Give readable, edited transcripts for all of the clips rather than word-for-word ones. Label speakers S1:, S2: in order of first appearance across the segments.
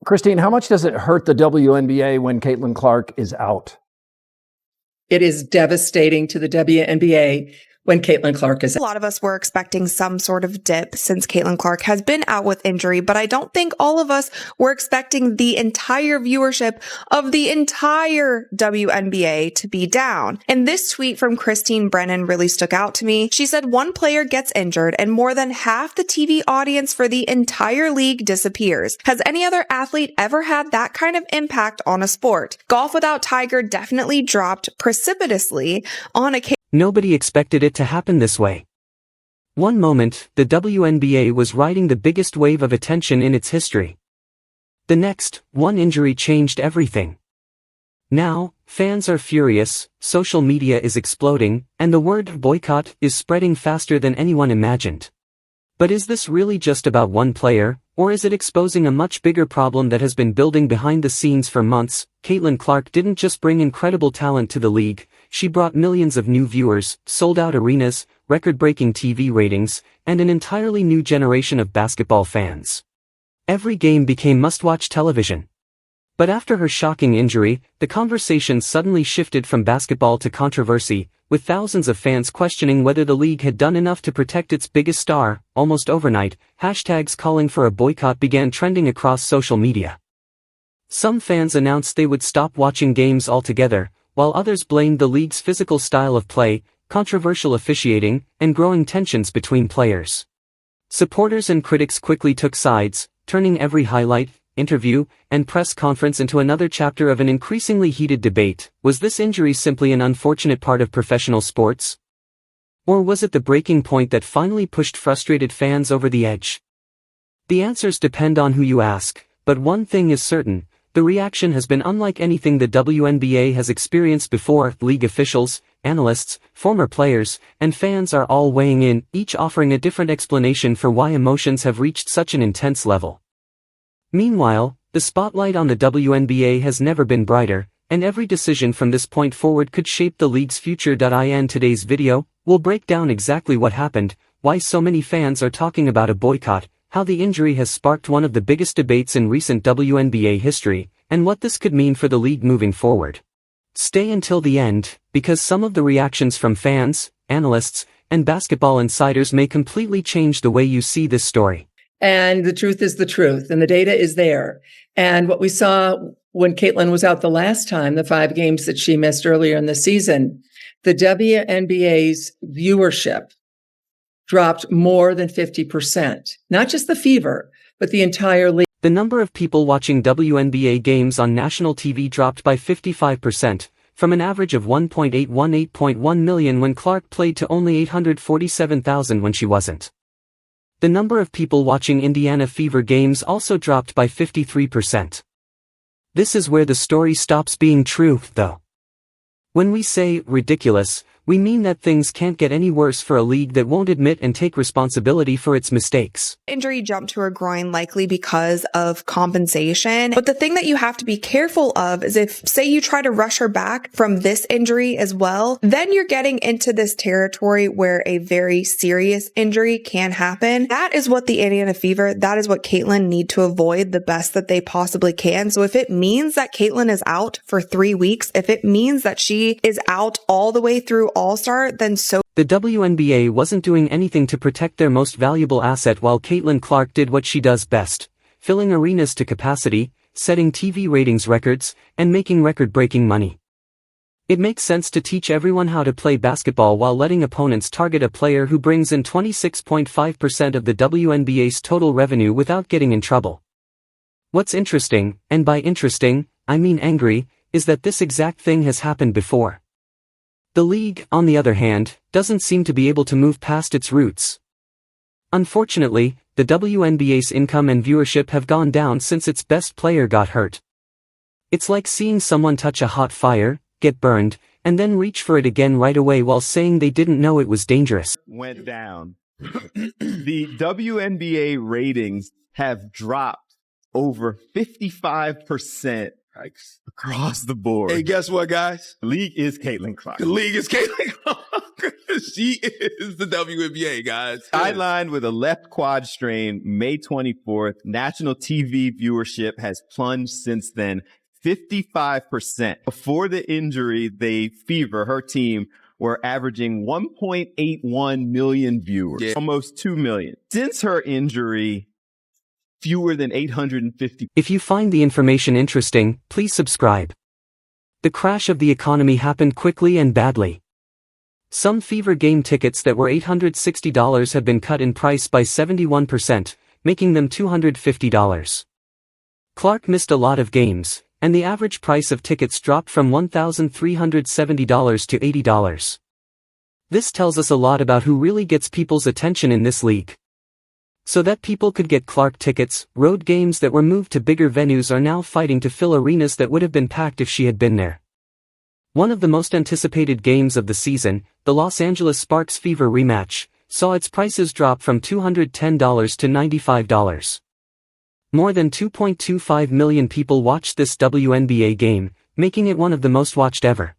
S1: Christine, how much does it hurt the WNBA when Caitlin Clark is out?
S2: It is devastating to the WNBA when Caitlin Clark is out.
S3: A lot of us were expecting some sort of dip since Caitlin Clark has been out with injury, but I don't think all of us were expecting the entire viewership of the entire WNBA to be down. And this tweet from Christine Brennan really stuck out to me. She said, one player gets injured and more than half the TV audience for the entire league disappears. Has any other athlete ever had that kind of impact on a sport? Golf without Tiger definitely dropped precipitously on a
S4: Nobody expected it to happen this way. One moment, the WNBA was riding the biggest wave of attention in its history. The next, one injury changed everything. Now, fans are furious, social media is exploding, and the word boycott is spreading faster than anyone imagined. But is this really just about one player, or is it exposing a much bigger problem that has been building behind the scenes for months? Caitlin Clark didn't just bring incredible talent to the league, she brought millions of new viewers, sold-out arenas, record-breaking TV ratings, and an entirely new generation of basketball fans. Every game became must-watch television. But after her shocking injury, the conversation suddenly shifted from basketball to controversy, with thousands of fans questioning whether the league had done enough to protect its biggest star. Almost overnight, hashtags calling for a boycott began trending across social media. Some fans announced they would stop watching games altogether, while others blamed the league's physical style of play, controversial officiating, and growing tensions between players. Supporters and critics quickly took sides, turning every highlight, interview, and press conference into another chapter of an increasingly heated debate. Was this injury simply an unfortunate part of professional sports? Or was it the breaking point that finally pushed frustrated fans over the edge? The answers depend on who you ask, but one thing is certain. The reaction has been unlike anything the WNBA has experienced before. League officials, analysts, former players, and fans are all weighing in, each offering a different explanation for why emotions have reached such an intense level. Meanwhile, the spotlight on the WNBA has never been brighter, and every decision from this point forward could shape the league's future. In today's video, we'll break down exactly what happened, why so many fans are talking about a boycott, how the injury has sparked one of the biggest debates in recent WNBA history, and what this could mean for the league moving forward. Stay until the end, because some of the reactions from fans, analysts, and basketball insiders may completely change the way you see this story.
S2: And the truth is the truth, and the data is there. And what we saw when Caitlin was out the last time, the 5 games that she missed earlier in the season, the WNBA's viewership dropped more than 50%. Not just the Fever, but the entire league.
S4: The number of people watching WNBA games on national TV dropped by 55%, from an average of 1.818.1 million when Clark played to only 847,000 when she wasn't. The number of people watching Indiana Fever games also dropped by 53%. This is where the story stops being true, though. When we say ridiculous, we mean that things can't get any worse for a league that won't admit and take responsibility for its mistakes.
S3: Injury jumped to her groin likely because of compensation. But the thing that you have to be careful of is if, say, you try to rush her back from this injury as well, then you're getting into this territory where a very serious injury can happen. That is what the Indiana Fever, that is what Caitlin need to avoid the best that they possibly can. So if it means that Caitlin is out for 3 weeks, if it means that she is out all the way through All-Star, then so.
S4: The WNBA wasn't doing anything to protect their most valuable asset while Caitlin Clark did what she does best, filling arenas to capacity, setting TV ratings records, and making record-breaking money. It makes sense to teach everyone how to play basketball while letting opponents target a player who brings in 26.5% of the WNBA's total revenue without getting in trouble. What's interesting, and by interesting, I mean angry, is that this exact thing has happened before. The league, on the other hand, doesn't seem to be able to move past its roots. Unfortunately, the WNBA's income and viewership have gone down since its best player got hurt. It's like seeing someone touch a hot fire, get burned, and then reach for it again right away while saying they didn't know it was dangerous.
S5: Went down. The WNBA ratings have dropped over 55%. Across the board.
S6: Hey, guess what, guys?
S5: The league is Caitlin Clark.
S6: The league is Caitlin Clark. She is the WNBA, guys.
S5: Sidelined with a left quad strain May 24th. National TV viewership has plunged since then 55%. Before the injury, her team, were averaging 1.81 million viewers, almost 2 million. Since her injury, fewer than 850.
S4: If you find the information interesting, please subscribe. The crash of the economy happened quickly and badly. Some Fever game tickets that were $860 have been cut in price by 71%, making them $250. Clark missed a lot of games, and the average price of tickets dropped from $1,370 to $80. This tells us a lot about who really gets people's attention in this league. So that people could get Clark tickets, road games that were moved to bigger venues are now fighting to fill arenas that would have been packed if she had been there. One of the most anticipated games of the season, the Los Angeles Sparks Fever rematch, saw its prices drop from $210 to $95. More than 2.25 million people watched this WNBA game, making it one of the most watched ever.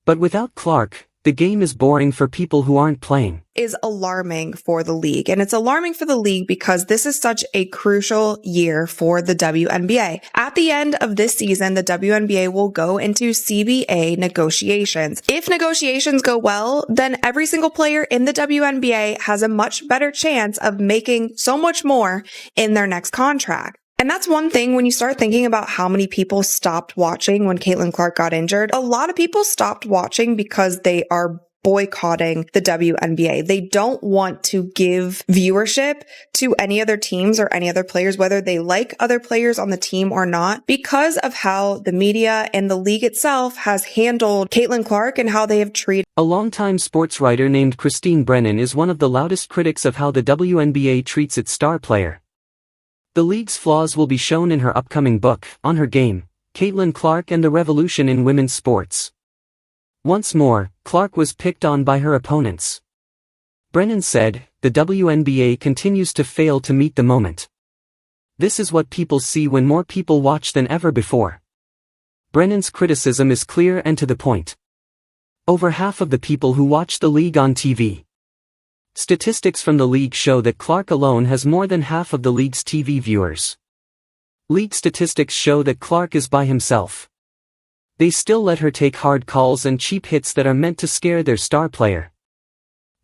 S4: But without Clark, the game is boring for people who aren't playing.
S3: Is alarming for the league. And it's alarming for the league because this is such a crucial year for the WNBA. At the end of this season, the WNBA will go into CBA negotiations. If negotiations go well, then every single player in the WNBA has a much better chance of making so much more in their next contract. And that's one thing when you start thinking about how many people stopped watching when Caitlin Clark got injured. A lot of people stopped watching because they are boycotting the WNBA. They don't want to give viewership to any other teams or any other players, whether they like other players on the team or not, because of how the media and the league itself has handled Caitlin Clark and how they have treated.
S4: A longtime sports writer named Christine Brennan is one of the loudest critics of how the WNBA treats its star player. The league's flaws will be shown in her upcoming book, On Her Game, Caitlin Clark and the Revolution in Women's Sports. Once more, Clark was picked on by her opponents. Brennan said, the WNBA continues to fail to meet the moment. This is what people see when more people watch than ever before. Brennan's criticism is clear and to the point. Over half of the people who watch the league on TV. Statistics from the league show that Clark alone has more than half of the league's TV viewers. League statistics show that Clark is by himself. They still let her take hard calls and cheap hits that are meant to scare their star player.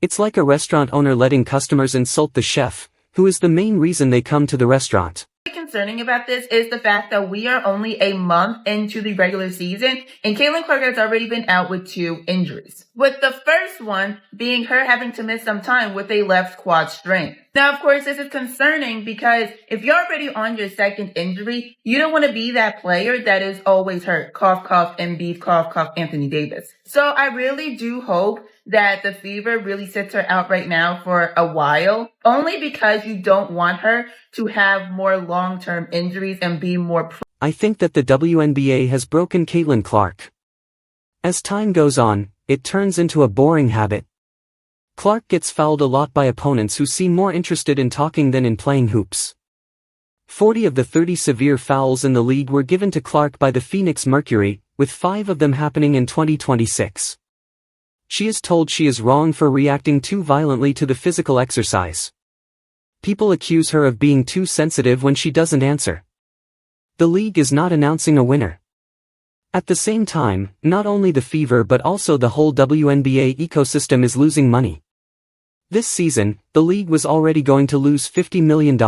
S4: It's like a restaurant owner letting customers insult the chef, who is the main reason they come to the restaurant.
S7: Concerning about this is the fact that we are only a month into the regular season and Caitlin Clark has already been out with 2 injuries. With the first one being her having to miss some time with a left quad strain. Now, of course, this is concerning because if you're already on your second injury, you don't want to be that player that is always hurt. Cough, cough, Embiid, cough, cough, Anthony Davis. So I really do hope that the Fever really sits her out right now for a while, only because you don't want her to have more long-term injuries and be more.
S4: I think that the WNBA has broken Caitlin Clark. As time goes on, it turns into a boring habit. Clark gets fouled a lot by opponents who seem more interested in talking than in playing hoops. 40 of the 30 severe fouls in the league were given to Clark by the Phoenix Mercury, with 5 of them happening in 2026. She is told she is wrong for reacting too violently to the physical exercise. People accuse her of being too sensitive when she doesn't answer. The league is not announcing a winner. At the same time, not only the Fever but also the whole WNBA ecosystem is losing money. This season, the league was already going to lose $50 million.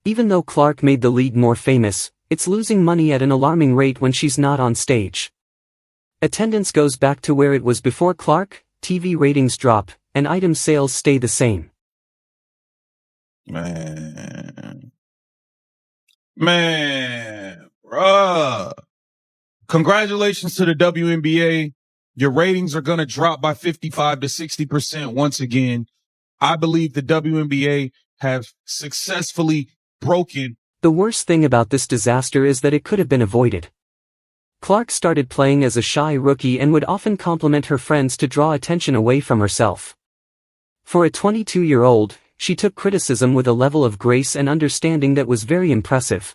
S4: Even though Clark made the league more famous, it's losing money at an alarming rate when she's not on stage. Attendance goes back to where it was before Clark, TV ratings drop, and item sales stay the same.
S6: Man, bruh. Congratulations to the WNBA. Your ratings are going to drop by 55 to 60% once again. I believe the WNBA have successfully broken.
S4: The worst thing about this disaster is that it could have been avoided. Clark started playing as a shy rookie and would often compliment her friends to draw attention away from herself. For a 22-year-old, she took criticism with a level of grace and understanding that was very impressive.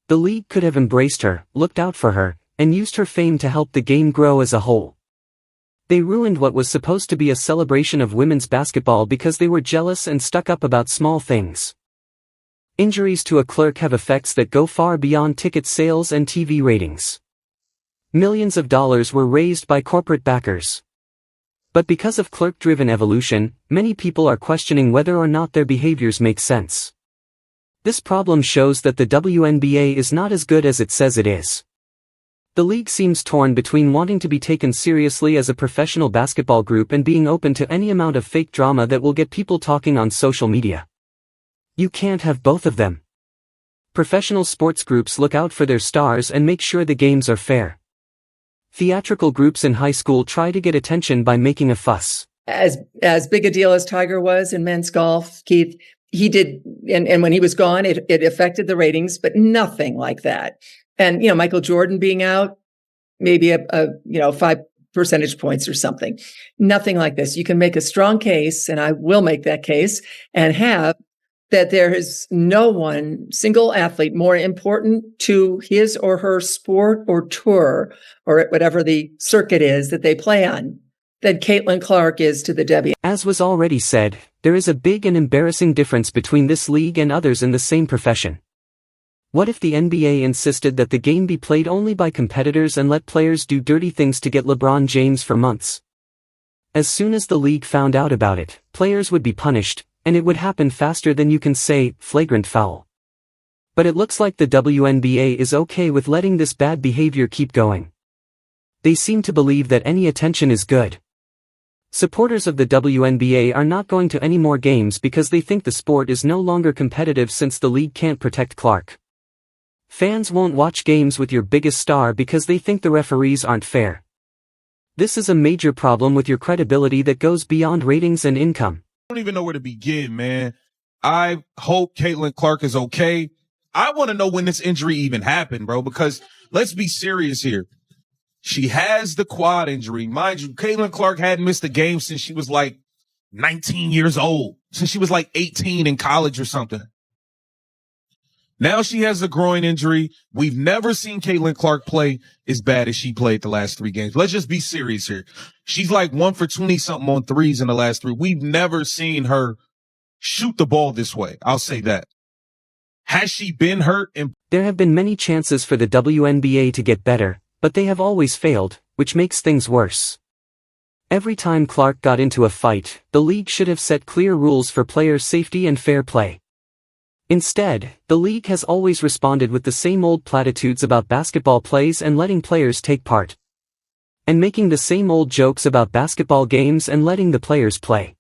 S4: The league could have embraced her, looked out for her, and used her fame to help the game grow as a whole. They ruined what was supposed to be a celebration of women's basketball because they were jealous and stuck up about small things. Injuries to a clerk have effects that go far beyond ticket sales and TV ratings. Millions of dollars were raised by corporate backers. But because of clerk-driven evolution, many people are questioning whether or not their behaviors make sense. This problem shows that the WNBA is not as good as it says it is. The league seems torn between wanting to be taken seriously as a professional basketball group and being open to any amount of fake drama that will get people talking on social media. You can't have both of them. Professional sports groups look out for their stars and make sure the games are fair. Theatrical groups in high school try to get attention by making a fuss.
S2: As big a deal as Tiger was in men's golf, Keith, he did, and when he was gone, it affected the ratings, but nothing like that. And, Michael Jordan being out, maybe a 5 percentage points or something. Nothing like this. You can make a strong case, and I will make that case, and have that there is no one single athlete more important to his or her sport or tour or whatever the circuit is that they play on than Caitlin Clark is to the W.
S4: As was already said, there is a big and embarrassing difference between this league and others in the same profession. What if the NBA insisted that the game be played only by competitors and let players do dirty things to get LeBron James for months? As soon as the league found out about it, players would be punished, and it would happen faster than you can say, flagrant foul. But it looks like the WNBA is okay with letting this bad behavior keep going. They seem to believe that any attention is good. Supporters of the WNBA are not going to any more games because they think the sport is no longer competitive since the league can't protect Clark. Fans won't watch games with your biggest star because they think the referees aren't fair. This is a major problem with your credibility that goes beyond ratings and income.
S6: I don't even know where to begin, man. I hope Caitlin Clark is okay. I want to know when this injury even happened, bro, because let's be serious here. She has the quad injury. Mind you, Caitlin Clark hadn't missed a game since she was like 19 years old, since she was like 18 in college or something. Now she has a groin injury. We've never seen Caitlin Clark play as bad as she played the last 3 games. Let's just be serious here. She's like 1 for 20-something on threes in the last 3. We've never seen her shoot the ball this way. I'll say that. Has she been hurt?
S4: There have been many chances for the WNBA to get better, but they have always failed, which makes things worse. Every time Clark got into a fight, the league should have set clear rules for player safety and fair play. Instead, the league has always responded with the same old platitudes about basketball plays and letting players take part. And making the same old jokes about basketball games and letting the players play.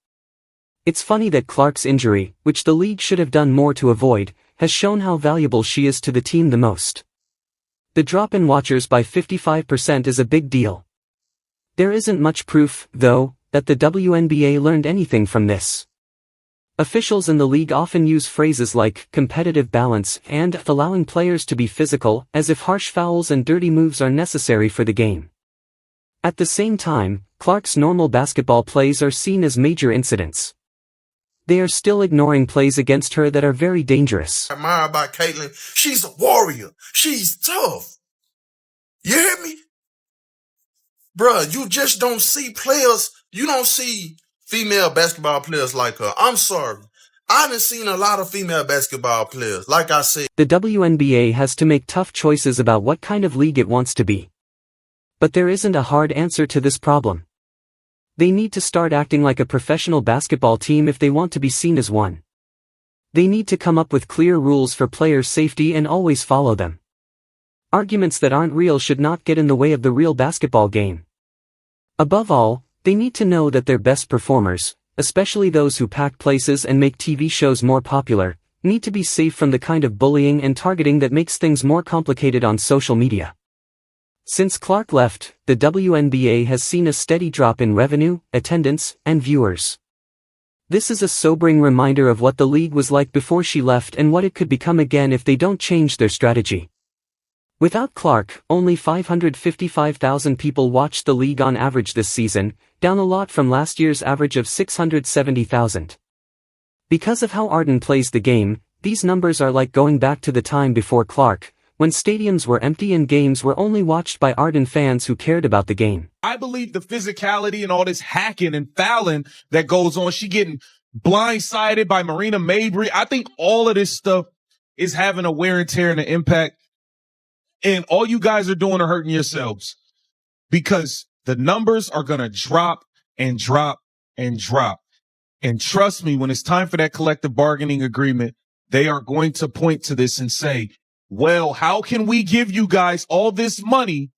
S4: It's funny that Clark's injury, which the league should have done more to avoid, has shown how valuable she is to the team the most. The drop in watchers by 55% is a big deal. There isn't much proof, though, that the WNBA learned anything from this. Officials in the league often use phrases like competitive balance and allowing players to be physical, as if harsh fouls and dirty moves are necessary for the game. At the same time, Clark's normal basketball plays are seen as major incidents. They are still ignoring plays against her that are very dangerous.
S8: I admire about Caitlin. She's a warrior. She's tough. You hear me? Bruh, you just don't see players. You don't see female basketball players like her. I'm sorry. I haven't seen a lot of female basketball players. Like I said,
S4: the WNBA has to make tough choices about what kind of league it wants to be. But there isn't a hard answer to this problem. They need to start acting like a professional basketball team if they want to be seen as one. They need to come up with clear rules for player safety and always follow them. Arguments that aren't real should not get in the way of the real basketball game. Above all, they need to know that their best performers, especially those who pack places and make TV shows more popular, need to be safe from the kind of bullying and targeting that makes things more complicated on social media. Since Clark left, the WNBA has seen a steady drop in revenue, attendance, and viewers. This is a sobering reminder of what the league was like before she left and what it could become again if they don't change their strategy. Without Clark, only 555,000 people watched the league on average this season, down a lot from last year's average of 670,000. Because of how Arden plays the game, these numbers are like going back to the time before Clark, when stadiums were empty and games were only watched by ardent fans who cared about the game.
S6: I believe the physicality and all this hacking and fouling that goes on, she getting blindsided by Marina Mabrey. I think all of this stuff is having a wear and tear and an impact. And all you guys are doing are hurting yourselves, because the numbers are going to drop and drop and drop. And trust me, when it's time for that collective bargaining agreement, they are going to point to this and say, well, how can we give you guys all this money?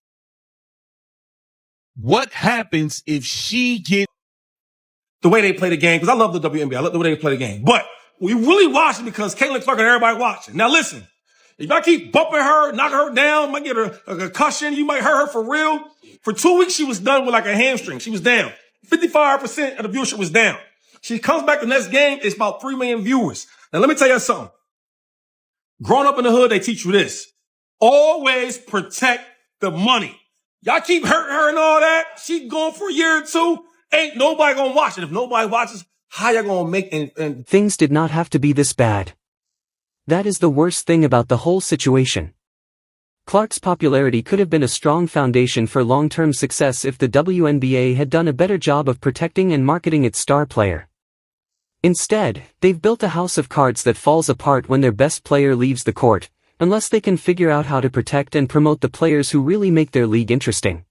S6: What happens if she gets
S9: the way they play the game? Because I love the WNBA. I love the way they play the game. But we really watching because Caitlin Clark and everybody watching. Now listen, if I keep bumping her, knocking her down, might get her a concussion, you might hurt her for real. For 2 weeks, she was done with like a hamstring. She was down. 55% of the viewership was down. She comes back the next game, it's about 3 million viewers. Now let me tell you something. Growing up in the hood, they teach you this. Always protect the money. Y'all keep hurting her and all that. She gone for a year or two. Ain't nobody gonna watch it. If nobody watches, how y'all gonna make and
S4: Things did not have to be this bad. That is the worst thing about the whole situation. Clark's popularity could have been a strong foundation for long-term success if the WNBA had done a better job of protecting and marketing its star player. Instead, they've built a house of cards that falls apart when their best player leaves the court, unless they can figure out how to protect and promote the players who really make their league interesting.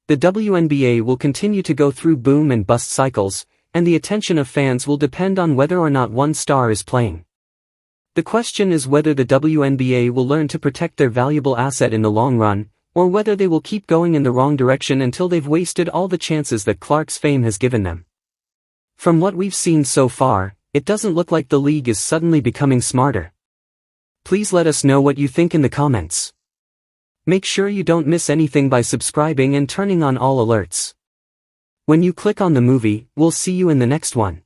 S4: The WNBA will continue to go through boom and bust cycles, and the attention of fans will depend on whether or not one star is playing. The question is whether the WNBA will learn to protect their valuable asset in the long run, or whether they will keep going in the wrong direction until they've wasted all the chances that Clark's fame has given them. From what we've seen so far, it doesn't look like the league is suddenly becoming smarter. Please let us know what you think in the comments. Make sure you don't miss anything by subscribing and turning on all alerts. When you click on the movie, we'll see you in the next one.